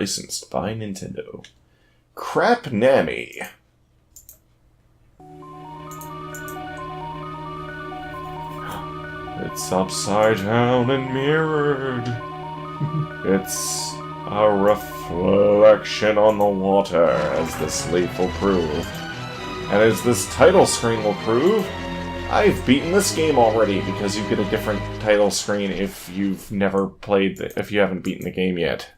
licensed by Nintendo. Crap Nammy. It's upside down and mirrored. It's a reflection on the water, as this leaf will prove. And as this title screen will prove, I've beaten this game already, because you get a different title screen if you've never played if you haven't beaten the game yet.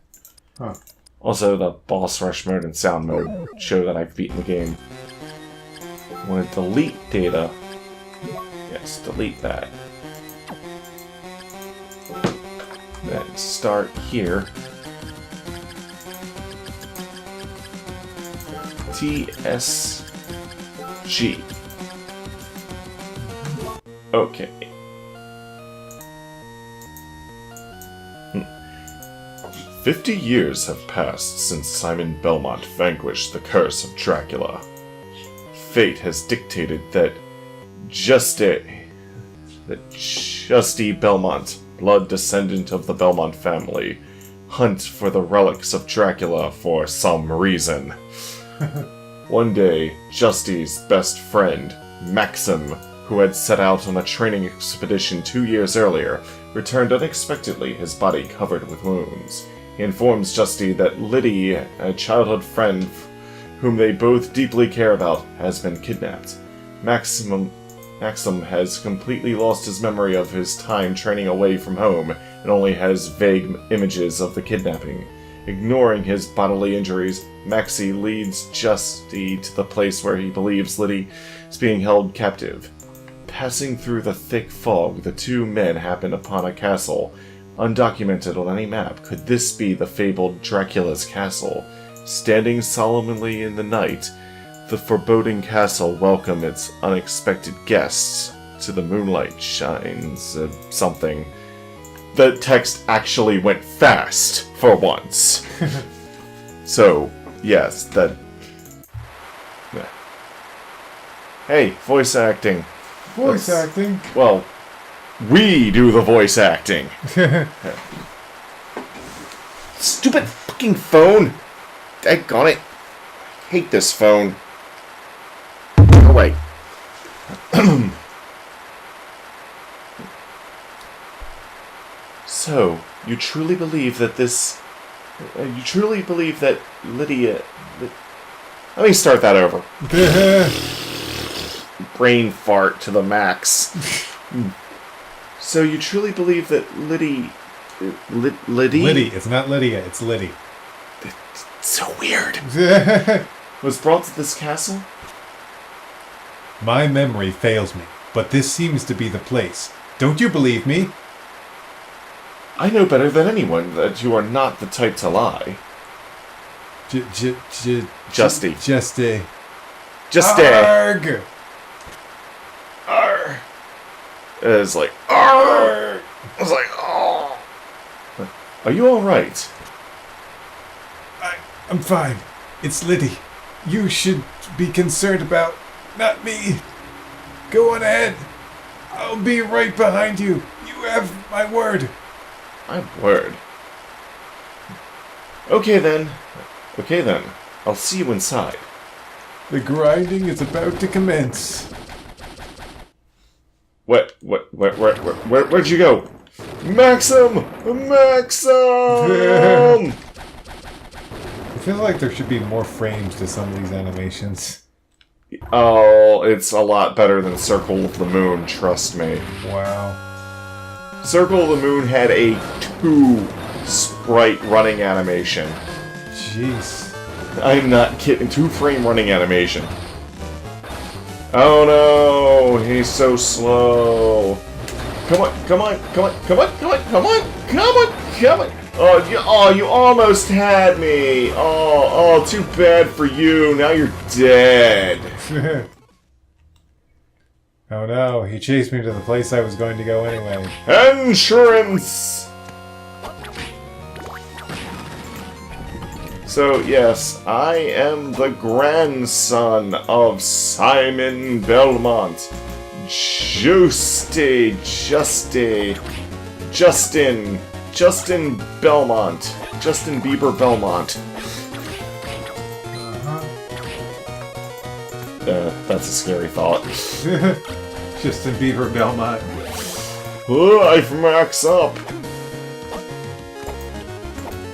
Huh. Also, the boss rush mode and sound mode show that I've beaten the game. I want to delete data. Yes, delete that. Then start here. TSG. Okay. 50 years have passed since Simon Belmont vanquished the curse of Dracula. Fate has dictated that Juste Belmont, blood descendant of the Belmont family, hunt for the relics of Dracula for some reason. One day, Juste's best friend, Maxim, who had set out on a training expedition 2 years earlier, returned unexpectedly, his body covered with wounds. He informs Juste that Liddy, a childhood friend whom they both deeply care about, has been kidnapped. Maxim has completely lost his memory of his time training away from home, and only has vague images of the kidnapping. Ignoring his bodily injuries, Maxi leads Juste to the place where he believes Liddy is being held captive. Passing through the thick fog, the two men happen upon a castle. Undocumented on any map, could this be the fabled Dracula's castle? Standing solemnly in the night, the foreboding castle welcomes its unexpected guests. To the moonlight shines something. The text actually went fast, for once. So, yes, that... Hey, voice acting. Voice acting? Well, we do the voice acting. Stupid fucking phone! Daggone it. I hate this phone. Oh, wait. So, you truly believe that this... you truly believe that Lydia... Let me start that over. Brain fart to the max. So you truly believe that Liddy... Liddy? Liddy. It's not Lydia, it's Liddy. It's so weird. Was brought to this castle? My memory fails me, but this seems to be the place. Don't you believe me? I know better than anyone that you are not the type to lie. Justy. Juste. Arg! Arr. It's like, arr! I was like, oh. Are you alright? I'm fine. It's Liddy. You should be concerned about, not me. Go on ahead. I'll be right behind you. You have my word. My word. Okay then. I'll see you inside. The grinding is about to commence. Where'd you go? Maxim! Maxim! I feel like there should be more frames to some of these animations. Oh, it's a lot better than Circle of the Moon, trust me. Wow. Circle of the Moon had a 2-sprite running animation. Jeez. I'm not kidding. 2-frame running animation. Oh no, he's so slow. Come on. Oh, you almost had me. Oh, too bad for you. Now you're dead. Oh no, he chased me to the place I was going to go anyway. Insurance! So, yes, I am the grandson of Simon Belmont. Justin Belmont. Justin Bieber Belmont. That's a scary thought. Justin Bieber Belmont. Life max up!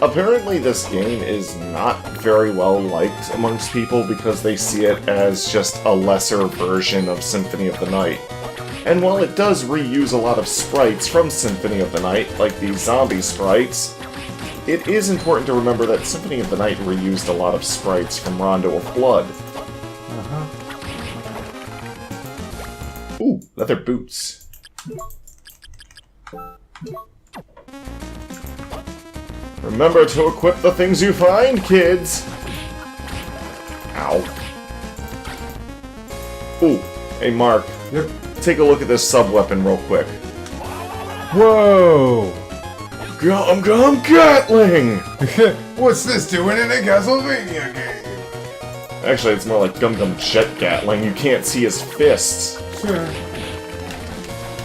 Apparently this game is not very well liked amongst people because they see it as just a lesser version of Symphony of the Night. And while it does reuse a lot of sprites from Symphony of the Night, like the zombie sprites, it is important to remember that Symphony of the Night reused a lot of sprites from Rondo of Blood. Ooh, leather boots. Remember to equip the things you find, kids! Ow. Ooh, hey Mark. Yep. Take a look at this sub-weapon real quick. Whoa! Gum Gum Gatling! What's this doing in a Castlevania game? Actually, it's more like Gum Gum Jet Gatling. You can't see his fists.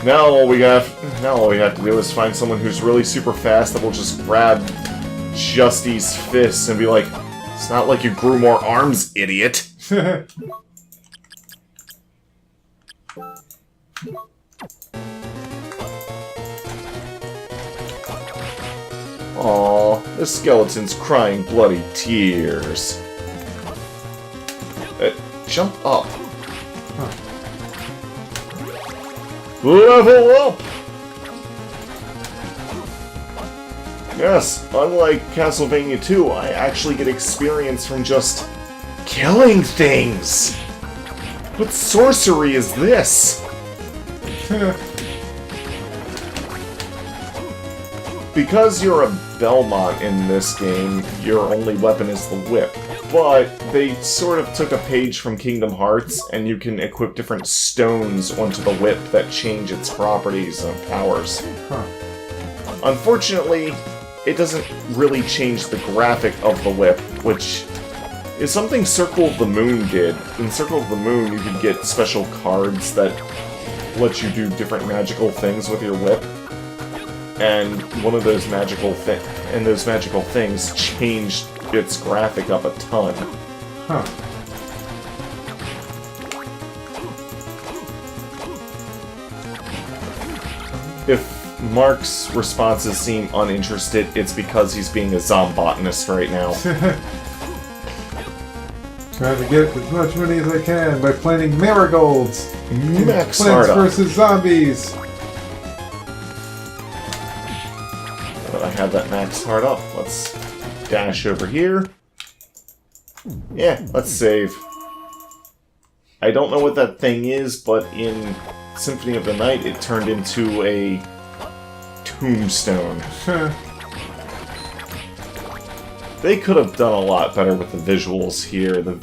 Now all we have to do is find someone who's really super fast that will just grab Justy's fists and be like, "It's not like you grew more arms, idiot." Aww, the skeleton's crying bloody tears. Jump up. Level up! Yes, unlike Castlevania 2, I actually get experience from just killing things! What sorcery is this? Because you're a Belmont in this game, your only weapon is the whip. But they sort of took a page from Kingdom Hearts, and you can equip different stones onto the whip that change its properties and powers. Unfortunately, it doesn't really change the graphic of the whip, which is something Circle of the Moon did. In Circle of the Moon, you could get special cards that let you do different magical things with your whip. And one of those magical things changed its graphic up a ton. If Mark's responses seem uninterested, it's because he's being a zombotanist right now. Trying to get as much money as I can by planting marigolds. Max Plants vs. Zombies. I have that max heart up. Let's dash over here. Yeah, let's save. I don't know what that thing is, but in Symphony of the Night, it turned into a tombstone. They could have done a lot better with the visuals here. The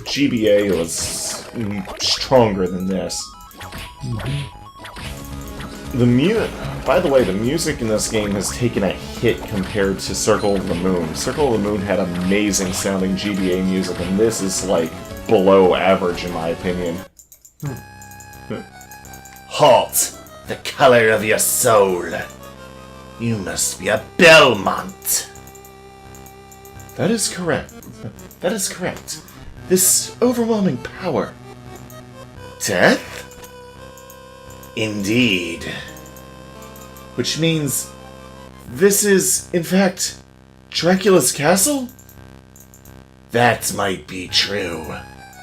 GBA was stronger than this. By the way, the music in this game has taken a hit compared to Circle of the Moon. Circle of the Moon had amazing sounding GBA music, and this is, like, below average in my opinion. Halt! The color of your soul. You must be a Belmont. That is correct. That is correct. This overwhelming power. Death? Indeed. Which means this is, in fact, Dracula's castle? That might be true,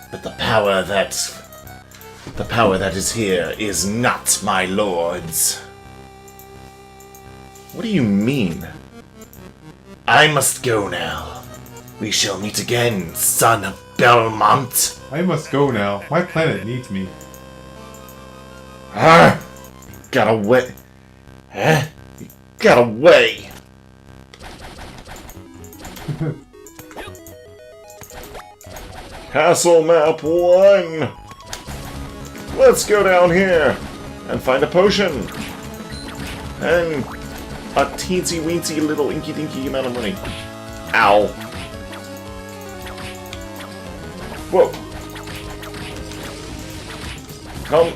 but the power that is here is not my lord's. What do you mean? I must go now. We shall meet again, son of Belmont. I must go now. My planet needs me. Ah! Got away. Huh? You got away. Castle map 1! Let's go down here and find a potion. And a teensy-weensy little inky-dinky amount of money. Ow. Whoa. Come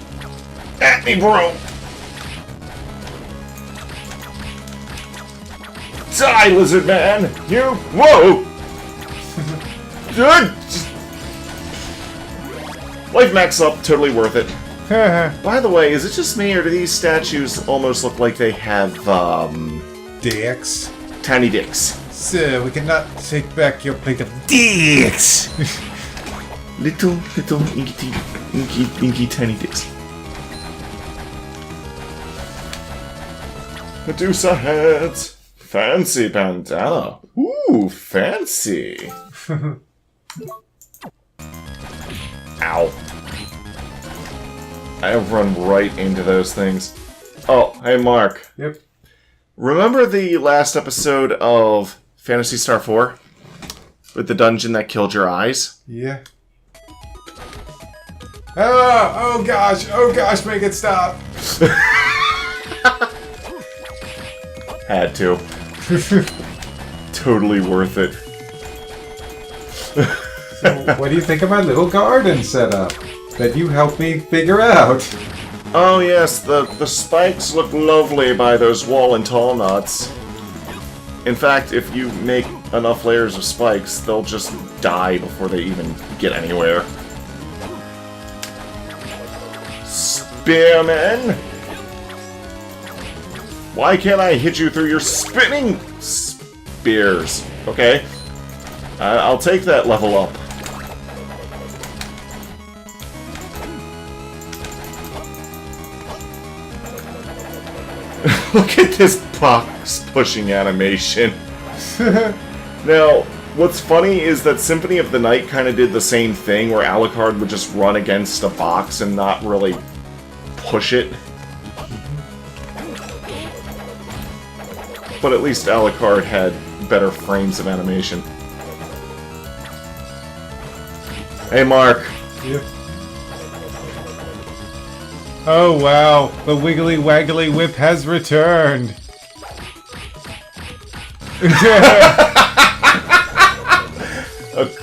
at me, bro. Die, lizard man! You... Whoa! Good! Life max up, totally worth it. By the way, is it just me, or do these statues almost look like they have, Dicks. tiny dicks? Sir, we cannot take back your plate of Dicks! little, inky, tiny dicks. Medusa heads! Fancy bandana. Ooh, fancy. Ow. I run right into those things. Oh, hey Mark. Yep. Remember the last episode of Phantasy Star 4? With the dungeon that killed your eyes? Yeah. Oh gosh, make it stop. Had to. Totally worth it. So, what do you think of my little garden setup that you helped me figure out? Oh yes, the spikes look lovely by those wall and tall nuts. In fact, if you make enough layers of spikes, they'll just die before they even get anywhere. Spearman! Why can't I hit you through your spinning spears? Okay. I'll take that level up. Look at this box pushing animation. Now, what's funny is that Symphony of the Night kind of did the same thing, where Alucard would just run against a box and not really push it. But at least Alucard had better frames of animation. Hey, Mark. Yep. Oh wow, the Wiggly Waggly Whip has returned.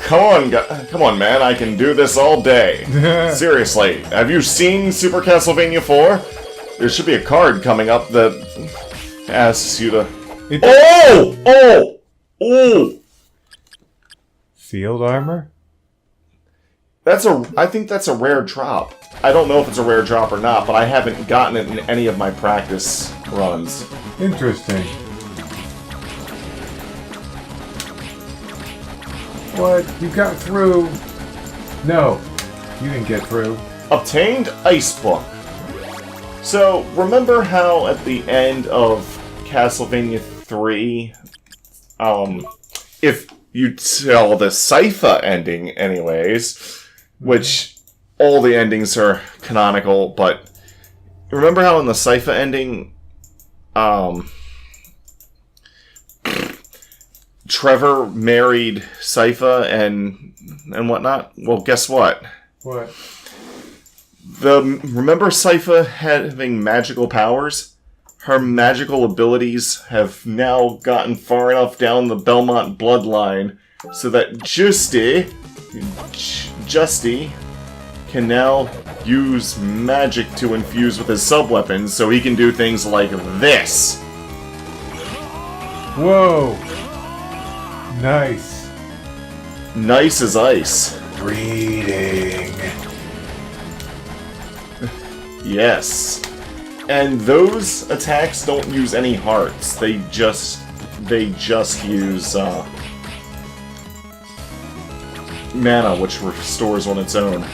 Come on, man, I can do this all day. Seriously, have you seen Super Castlevania 4? There should be a card coming up that asks you to... Oh! Field armor? I think that's a rare drop. I don't know if it's a rare drop or not, but I haven't gotten it in any of my practice runs. Interesting. What? You got through? No, you didn't get through. Obtained Ice Book. So, remember how at the end of Castlevania 3, if you tell the Sypha ending anyways, which all the endings are canonical, but remember how in the Sypha ending, Trevor married Sypha and whatnot? Well, guess what? What? Remember Sypha having magical powers? Her magical abilities have now gotten far enough down the Belmont bloodline so that Juste can now use magic to infuse with his sub-weapons so he can do things like this. Whoa! Nice. Nice as ice. Reading. Yes. And those attacks don't use any hearts. They just use mana, which restores on its own.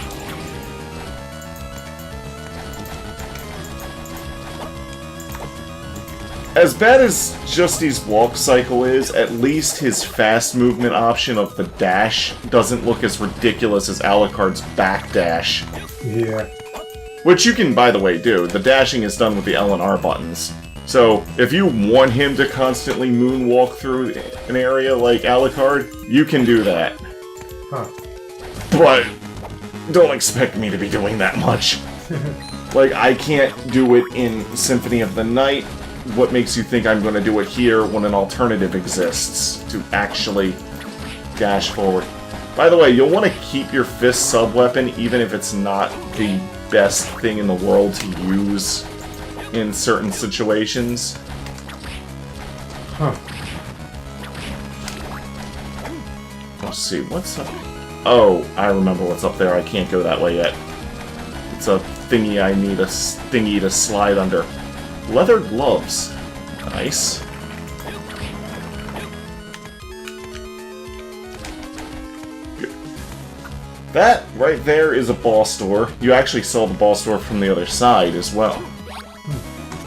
As bad as Juste's walk cycle is, at least his fast movement option of the dash doesn't look as ridiculous as Alucard's back dash. Yeah. Which you can, by the way, do. The dashing is done with the L and R buttons. So, if you want him to constantly moonwalk through an area like Alucard, you can do that. Huh. But don't expect me to be doing that much. Like, I can't do it in Symphony of the Night. What makes you think I'm going to do it here when an alternative exists to actually dash forward? By the way, you'll want to keep your fist sub-weapon even if it's not the best thing in the world to use in certain situations. Huh. see, what's up? Oh, I remember what's up there. I can't go that way yet. It's a thingy I need a thingy to slide under. Leather gloves. Nice. That right there is a boss door. You actually saw the boss door from the other side as well.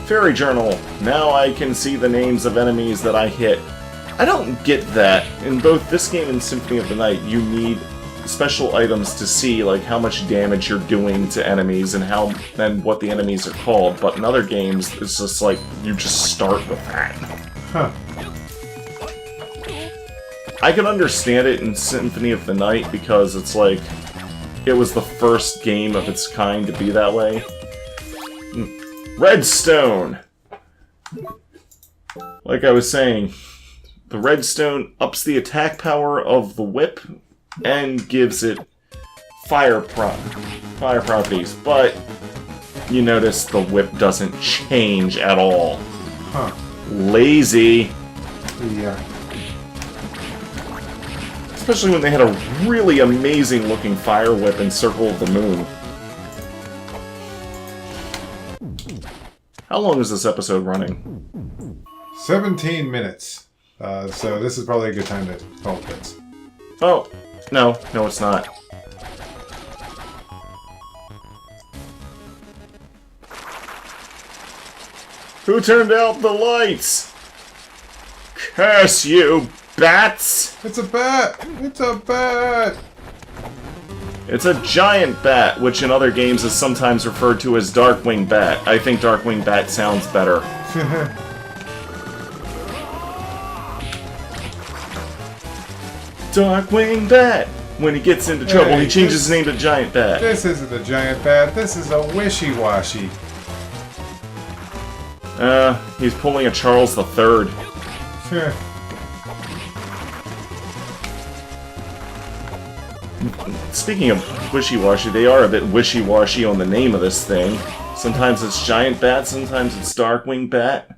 Fairy Journal. Now I can see the names of enemies that I hit. I don't get that. In both this game and Symphony of the Night, you need special items to see like how much damage you're doing to enemies and what the enemies are called. But in other games, it's just like you just start with that. Huh. I can understand it in Symphony of the Night because it's like it was the first game of its kind to be that way. Redstone! Like I was saying, the redstone ups the attack power of the whip and gives it fire properties, but you notice the whip doesn't change at all. Huh. Lazy. Yeah. Especially when they had a really amazing looking fire whip in Circle of the Moon. How long is this episode running? 17 minutes. So this is probably a good time to call quits. Oh, no, it's not. Who turned out the lights? Curse you, bats! It's a bat! It's a bat! It's a giant bat, which in other games is sometimes referred to as Darkwing Bat. I think Darkwing Bat sounds better. Darkwing Bat! When he gets into trouble, Hey, he changes his name to Giant Bat. This isn't a giant bat, this is a wishy-washy. He's pulling a Charles III. Speaking of wishy-washy, they are a bit wishy-washy on the name of this thing. Sometimes it's Giant Bat, sometimes it's Darkwing Bat.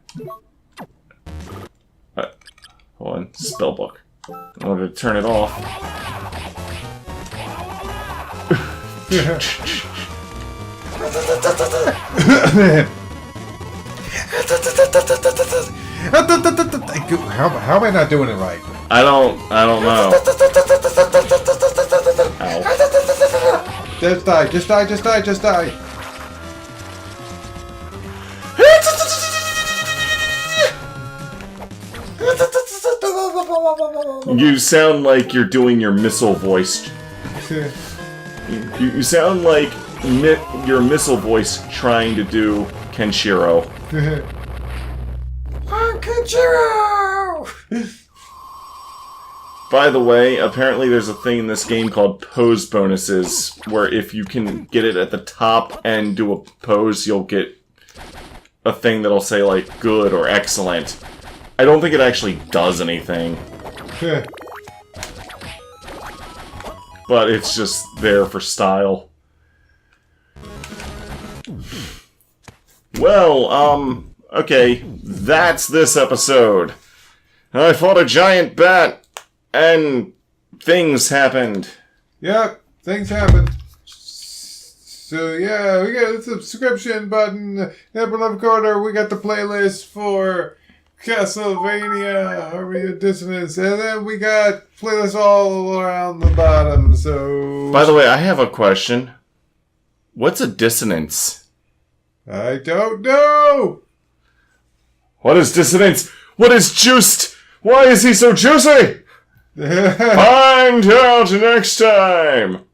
Hold on, spellbook. In order to turn it off. How am I not doing it right? I don't know. Ow. Just die, just die, just die, just die. You sound like you're doing your missile voice. You sound like your missile voice trying to do Kenshiro. I'm Kenshiro! By the way, apparently there's a thing in this game called pose bonuses, where if you can get it at the top and do a pose, you'll get a thing that'll say, like, good or excellent. I don't think it actually does anything. But it's just there for style. Well, okay, that's this episode. I fought a giant bat, and things happened. Yep, things happen. So yeah, we got a subscription button in the upper left corner. We got the playlist for Castlevania, Harmony of Dissonance, and then we got playlists all around the bottom, so... By the way, I have a question. What's a dissonance? I don't know! What is dissonance? What is Juste? Why is he so juicy? Find out next time!